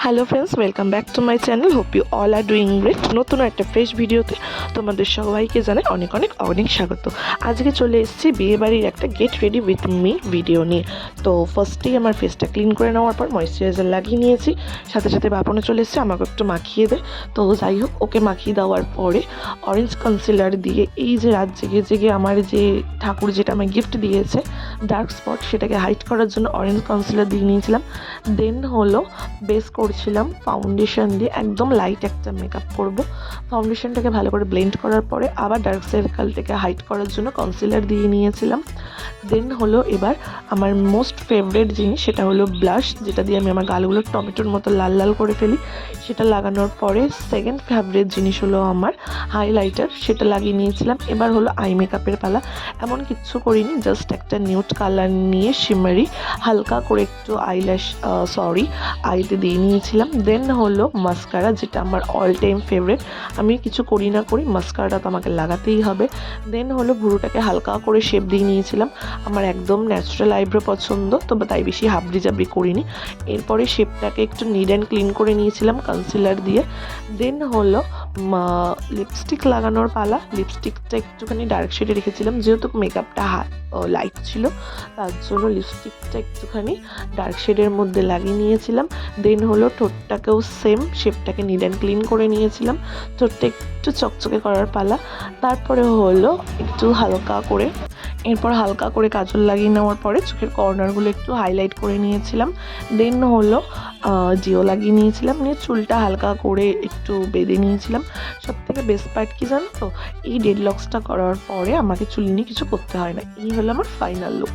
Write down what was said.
Hello friends, welcome back to my channel. Hope you all are doing great. নতুন একটা fresh ভিডিওতে তোমাদের সবাইকে জানাই অনেক অনেক অনেক স্বাগত। আজকে চলে এসেছি বিয়েবাড়ির একটা get ready with me video নিয়ে। তো ফার্স্টেই আমার ফেসটা ক্লিন করে নেওয়ার পর ময়েশ্চারাইজার লাগিয়ে নিয়েছি, সাথে সাথে বাপনে চলে এসেছে আমাকে একটু মাখিয়ে দেয়। তো যাই হোক, ওকে মাখিয়ে দেওয়ার পরে অরেঞ্জ কনসিলার দিয়ে এই যে রাত জেগে জেগে আমার যে ঠাকুর যেটা আমায় গিফট দিয়েছে ডার্ক স্পট, সেটাকে হাইড করার জন্য অরেঞ্জ কনসিলার দিয়ে নিয়েছিলাম। দেন হলো বেস করছিলাম ফাউন্ডেশন দিয়ে, একদম লাইট একটা মেকআপ করব। ফাউন্ডেশনটাকে ভালো করে ব্লেন্ড করার পরে আবার ডার্ক সার্কেলটাকে হাইড করার জন্য কনসিলার দিয়ে নিয়েছিলাম। দেন হলো এবার আমার মোস্ট ফেভারিট জিনিস, সেটা হলো ব্লাশ, যেটা দিয়ে আমি আমার গালগুলো টমেটোর মতো লাল লাল করে ফেলি। সেটা লাগানোর পরে সেকেন্ড ফেভারিট জিনিস হলো আমার হাইলাইটার, সেটা লাগিয়ে নিয়েছিলাম। এবার হলো আই মেকআপের পালা। এমন কিচ্ছু করিনি, জাস্ট একটা নিউড কালার নিয়ে শিমারি হালকা করে একটু আইতে দিয়ে নিয়েছিলাম। দেন হলো মাস্কারা, যেটা আমার অল টাইম ফেভারিট। আমি কিছু করি না করি, মাস্কারাটা তো আমাকে লাগাতেই হবে। দেন হলো ভুরুটাকে হালকা করে শেপ দিয়ে নিয়েছিলাম। আমার একদম ন্যাচারাল আইব্রো পছন্দ, তবে তাই বেশি হাবড়ি জাবড়ি করিনি। এরপরে শেপটাকে একটু নিট অ্যান্ড ক্লিন করে নিয়েছিলাম কনসিলার দিয়ে। দেন হলো লিপস্টিক লাগানোর পালা। লিপস্টিকটা একটুখানি ডার্ক শেডে রেখেছিলাম, যেহেতু মেকআপটা লাইট ছিল, তার জন্য লিপস্টিকটা একটুখানি ডার্ক শেডের মধ্যে লাগিয়ে নিয়েছিলাম। দেন হলো ঠোঁটটাকেও সেম শেপটাকে নিট অ্যান্ড ক্লিন করে নিয়েছিলাম। ঠোঁটটা একটু চকচকে করার পালা। তারপরে হলো একটু হালকা করে কাজল লাগিয়ে নেওয়ার পরে চোখের কর্নারগুলো একটু হাইলাইট করে নিয়েছিলাম। দেন হলো জিও লাগিয়ে নিয়েছিলাম, নিয়ে চুলটা হালকা করে একটু বেঁধে নিয়েছিলাম। সব থেকে বেস্ট পার্ট কি জানো তো, এই ডেড লক্সটা করার পরে আমাকে চুল নিয়ে কিছু করতে হয় না। এই হলো আমার ফাইনাল লুক।